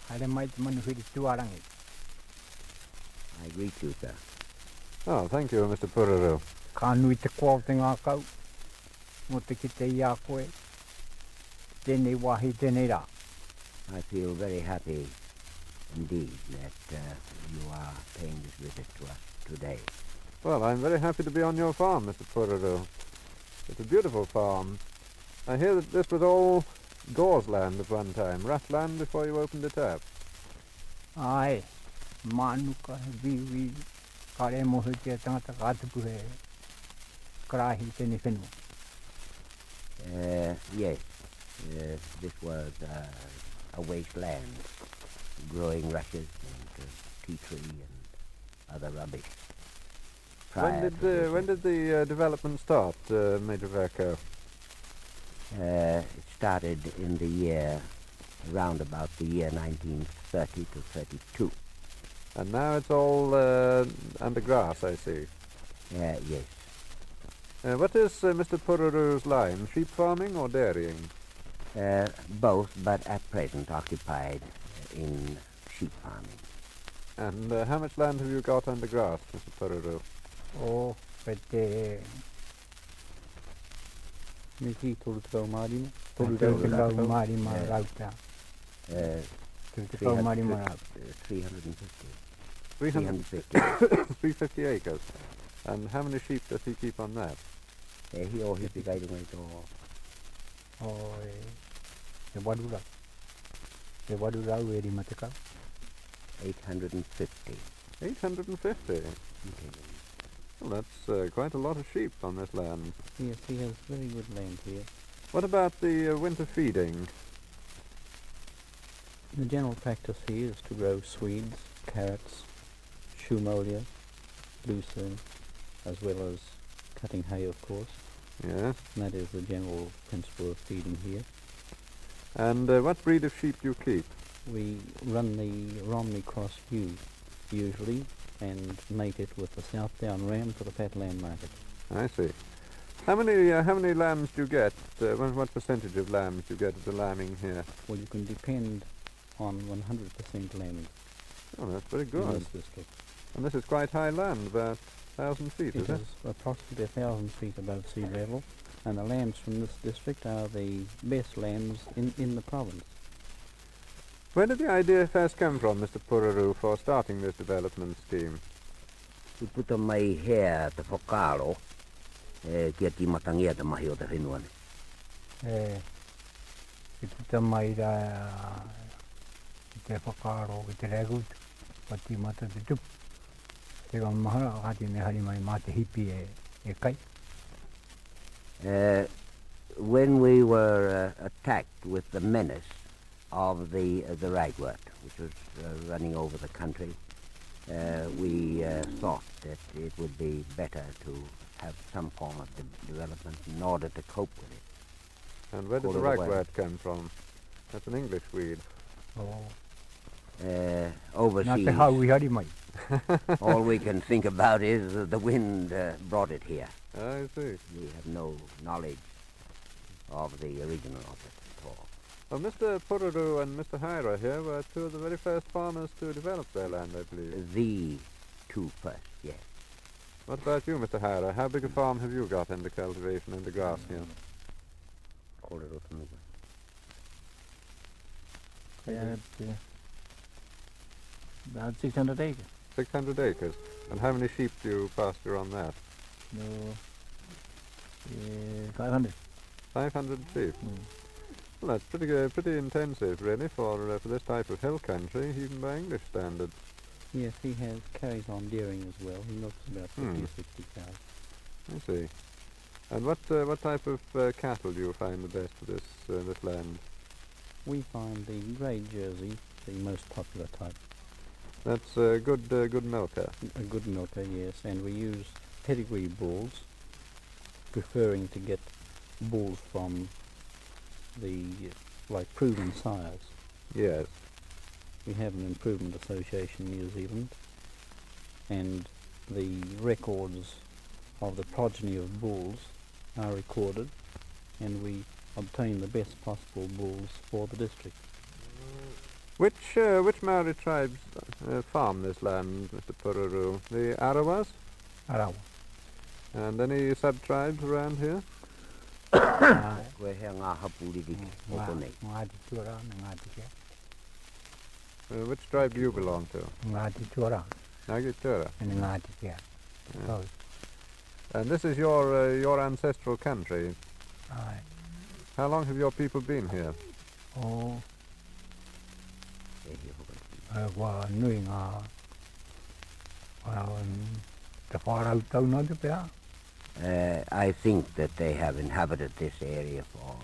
Haere mai te manu whiri tuarangi. I greet you, sir. Oh, thank you, Mr. Pururu. Ka nui te kua te ngā kau. Mo te ki te ia koe. Tēnei wahi, tēnei rā. I feel very happy indeed that you are paying this visit to us today. Well, I'm very happy to be on your farm, Mr. Pururu. It's a beautiful farm. I hear that this was all gauze land at one time, rat land before you opened it up. Ai, manuka he viwi. Ka re mohe te tangata ka tupu he. Karahi tēnei whenua. Yes, this was a wasteland, growing rushes and tea tree and other rubbish. When did the development start, Major Verco? It started in the year, around about the year 1930 to 32. And now it's all under grass, I see. Yes. What is Mr. Pururu's line, sheep farming or dairying? Both, but at present occupied in sheep farming. And how much land have you got under grass, Mr. Pururu? O, pete... Miki tolu te kau Māori ma? Tolu te kau Māori ma rauta. Tolu te kau Māori ma rauta. 350. 350 acres. And how many sheep does he keep on that? He o hipi kai rungai tō. O, te wadura. Te wadura ueri ma te kau. 850. 850? Okay. Well, that's quite a lot of sheep on this land. Yes, he has very good land here. What about the winter feeding? The general practice here is to grow swedes, carrots, shumolia, lucerne, as well as cutting hay, of course. Yes. And that is the general principle of feeding here. And what breed of sheep do you keep? We run the Romney cross ewe, usually, and mate it with the Southdown ram for the fat land market. I see. How many lambs do you get? What percentage of lambs do you get at the lambing here? Well, you can depend on 100% lambing Oh, that's very in good. this district. And this is quite high land, about 1,000 feet, It is it? is approximately 1,000 feet above sea level, and the lambs from this district are the best lambs in the province. Where did the idea first come from, Mr. Pururu, for starting this development scheme? Tu puta mai hea te whakaro, kia ti matangia te mahi o te whenua ne. Ki puta mai ra ki te whakaro ki te regut, pati mata te tupu. Te ka mahara hati me hari mai mā te hipi e kai. When we were attacked with the menace of the ragwort, which was running over the country, we thought that it would be better to have some form of development in order to cope with it. And where did the ragwort come from? That's an English weed. Nā Overseas, te hau I hari mai. all we can think about is the wind brought it here. I see. We have no knowledge of the original of it at all. Well, Mr. Pururu and Mr. Haera here were two of the very first farmers to develop their land, I believe. The two first, yes. What about you, Mr. Haera? How big a farm have you got under cultivation and the grass here? About 600 acres. 600 acres. And how many sheep do you pasture on that? No, 500. 500 sheep. Well, that's pretty intensive, really, for this type of hill country, even by English standards. Yes, he carries on dairying as well. He milks about 50 or 60 cows. I see. And what type of cattle do you find the best for this land? We find the grey Jersey the most popular type. That's a good milker. A good milker, yes, and we use pedigree bulls, preferring to get bulls from the proven sires. Yes. We have an improvement association in New Zealand, and the records of the progeny of bulls are recorded, and we obtain the best possible bulls for the district. Which Maori tribes farm this land, Mr. Pururu? The Arawas? Arawa. And any sub-tribes around here? Koe hea ngā hapuriri oko nei. Ngāti tuara, ngāti kia. Which tribe do you belong to? Ngāti tuara, Nagitura. and ngāti kia. So, And this is your ancestral country. ai, How long have your people been here? o, E hi hoko. wa nui ngā, te whārau tau nā te pēā. I think that they have inhabited this area for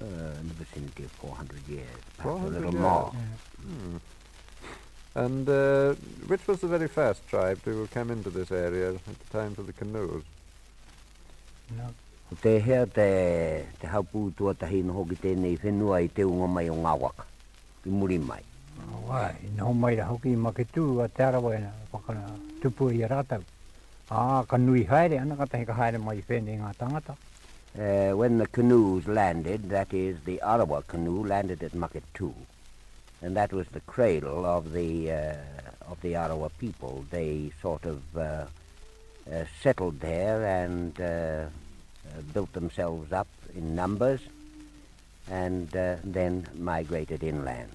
in the vicinity of 400 years, perhaps 400 a little years. more. Hmm. And which was the very first tribe to come into this area at the times of the canoes? No, Te hea te haupu tuatahi no hoki tēnei whenua I te unga mai o ngā waka, I muri mai. wai, no mai ra hoki ma ke tū a te arawa ena, whakana tupu I a rātau. Ka nui haere, ana ka tahi ka haere mai whenei ngā tangata. When the canoes landed, that is, the Arawa canoe landed at Maketu, and that was the cradle of the Arawa people. They sort of settled there and built themselves up in numbers, and then migrated inland.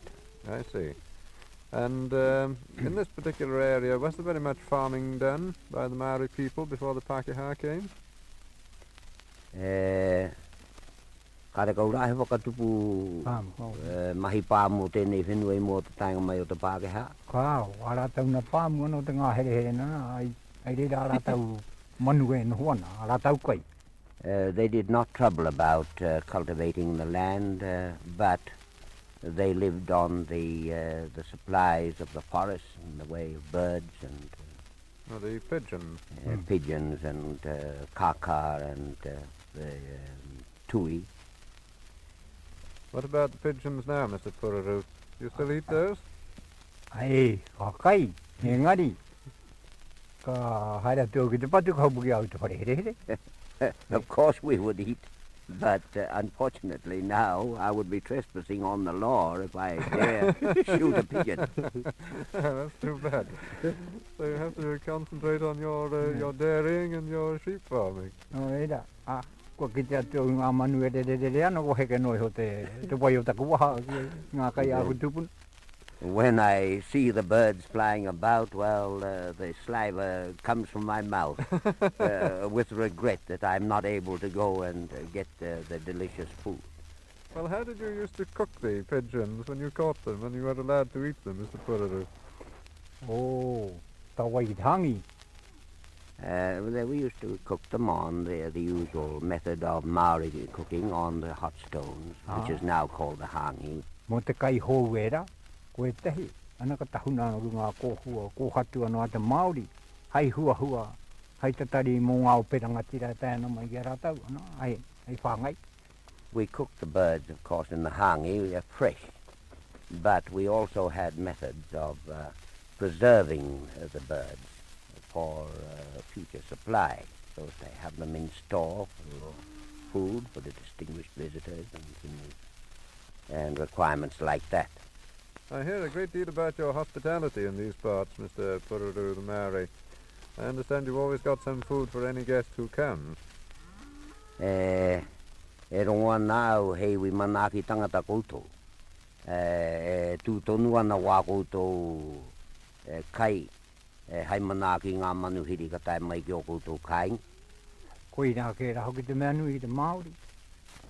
I see. And in this particular area, was there very much farming done by the Maori people before the Pākehā came? Kare kau rahe whakatupu mahi pāmu tēnei whenua I mō te tainga mai o te Pākehā. Ka a rātau na pāmu anō te ngā here here nana, ai reira a rātau manu e no huana, a rātau kai. They did not trouble about cultivating the land, but they lived on the supplies of the forest in the way of birds and Oh, the pigeons. pigeons and kaka and the tui. What about the pigeons now, Mr. Pururu? Do you still eat those? Ai, ka kai, engari. Ka haere tō ki te patu ka haupuki au te whare here here. Of course we would eat, but unfortunately now I would be trespassing on the law if I dare shoot a pigeon. That's too bad. So you have to concentrate on your dairying and your sheep farming. No reira, ko ki te atu ngā manu e re ana ko heke noi ho te wai o taku waha, ngā kai ahu tupun. When I see the birds flying about, well, the saliva comes from my mouth with regret that I'm not able to go and get the delicious food. Well, how did you used to cook the pigeons when you caught them, when you were allowed to eat them, Mr. Pururu? Oh, ta wai ki te hangi. We used to cook them on the usual method of Maori cooking on the hot stones, which is now called the hangi. Mo te kai hou era, ko e tehi, ana ka tahuna runga kōhua, kōhatu anō a te Māori, hai hua hua, hai tatari mō ngā o peranga tira tēnā mai ki a rātau, ana, ai whāngai. We cooked the birds, of course, in the hangi, fresh, but we also had methods of preserving the birds for future supply, so as they have them in store for food for the distinguished visitors and requirements like that. I hear a great deal about your hospitality in these parts, Mr. Pururu the Maori. I understand you've always got some food for any guest who comes. E rongoa nāu hei wi manaki tangata koutou. Tū tonu ana wā koutou kai hai manaki ngā manuhiri ka tai mai ki o koutou kaing. Ko I nā kēra hoki te mea nui I te Māori.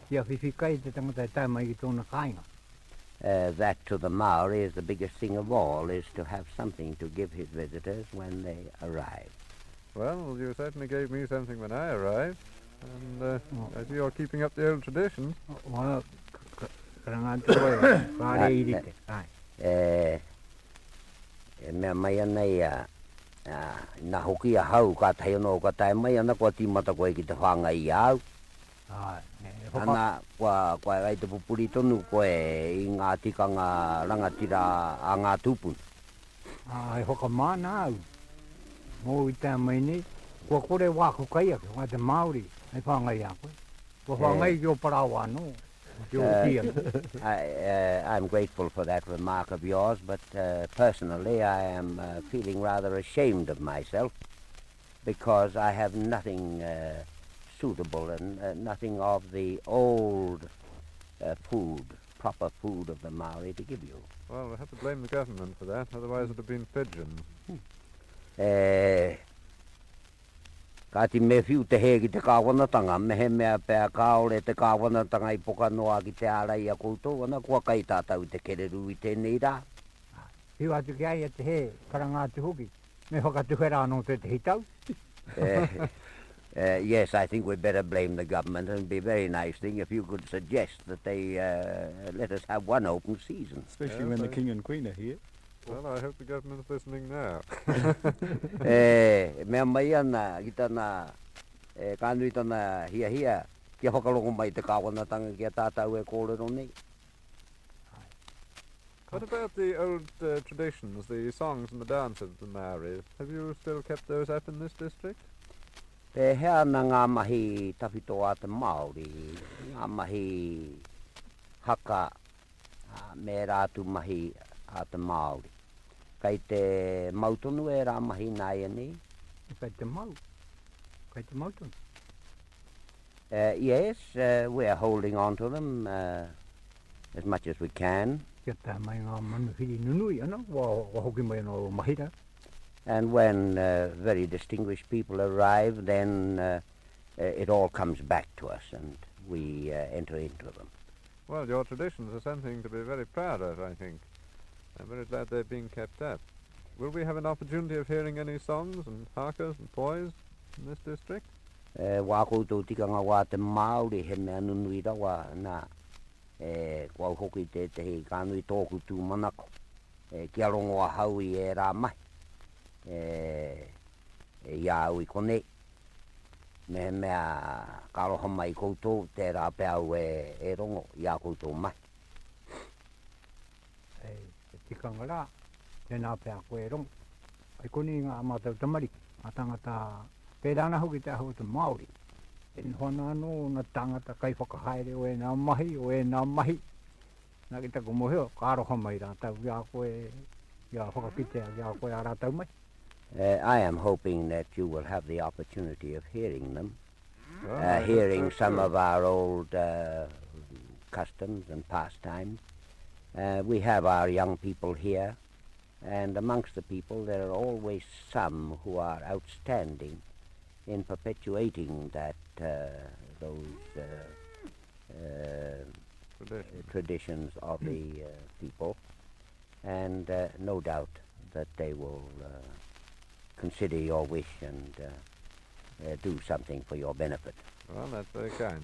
Kia whiwhikai te tangata tai mai ki tōna kāinga. That to the Maori is the biggest thing of all, is to have something to give his visitors when they arrive. Well, you certainly gave me something when I arrived, and I see you're keeping up the old traditions. Well, karanga tō e, kāre irite. Ai. Mea mai anei nā hoki a hau ka tai anō ka tai mai ana kua tīmata koe ki te whāngai I au. Ai. Ana kua ai te pupuri tonu koe I ngā tikanga rangatira a ngā tūpun. Ai hoka mana au. Mō I tā mai nei, kua kore wāku kai ake, ngā te Māori, ai whāngai a koe. Kua whāngai ki o Parawa anō. I'm grateful for that remark of yours, but personally I am feeling rather ashamed of myself because I have nothing suitable and nothing of the old food, proper food of the Maori to give you. Well, we'll have to blame the government for that, otherwise it would have been pigeons. Ka ti me whiu te he ki te kāwanatanga, me he mea pēr kāore te kāwanatanga I poka noa ki te ara I a koutou, ana kua kai tātou te kereru I tēnei rā. Hiu atu ki ai te he karangātu hoki. Me whakatuhera anō te hitau. Yes, I think we'd better blame the government, and it'd be a very nice thing if you could suggest that they let us have one open season. Especially when the King and Queen are here. Well, I hope the government's listening now. Mea mai ana, ki tana, kānui tana hia, kia whakalongo mai te kāwanatanga kia tātou e kōrero nei. What about the old traditions, the songs and the dances of the Maori? Have you still kept those up in this district? Te hea na ngā mahi tawhito a te Māori, ngā mahi haka me rātu mahi a te Māori. Kai te mautonu e rā mahi nai ani? Kai te mau. Kai te mautonu. Yes, we're holding on to them as much as we can. Kia tā mai ngā manu hiri nunui ana, wa hoki mai anō mahira. And when very distinguished people arrive, then it all comes back to us and we enter into them. Well, your traditions are something to be very proud of, I think. I'm very glad they're being kept up. Will we have an opportunity of hearing any songs and hakas and pois in this district? Wā koutou tikanga wā te Māori he mea nunui rawa nā. Kua hoki te hei kānui tōku tū manako. Kia rongo a haui e rā mai. Ia au I kone. Me mea karoha mai koutou te rā peau e rongo ia koutou mai. Tikanga rā, te nā pēr koe rong. Ai koni ngā mātou tamari, a tangata pērana hoki te aho te Māori. E nhona anō na tangata kai whakahaere o e nā mahi, o e nā mahi. Nā ki tako moheo, kāroha mai rā tau, ia koe, ia whakakitea, ia koe a rā tau mai. I am hoping that you will have the opportunity of hearing them, hearing some of our old customs and pastimes. We have our young people here, and amongst the people there are always some who are outstanding in perpetuating that those traditions of the people, and no doubt that they will consider your wish and do something for your benefit. Well, that's very kind.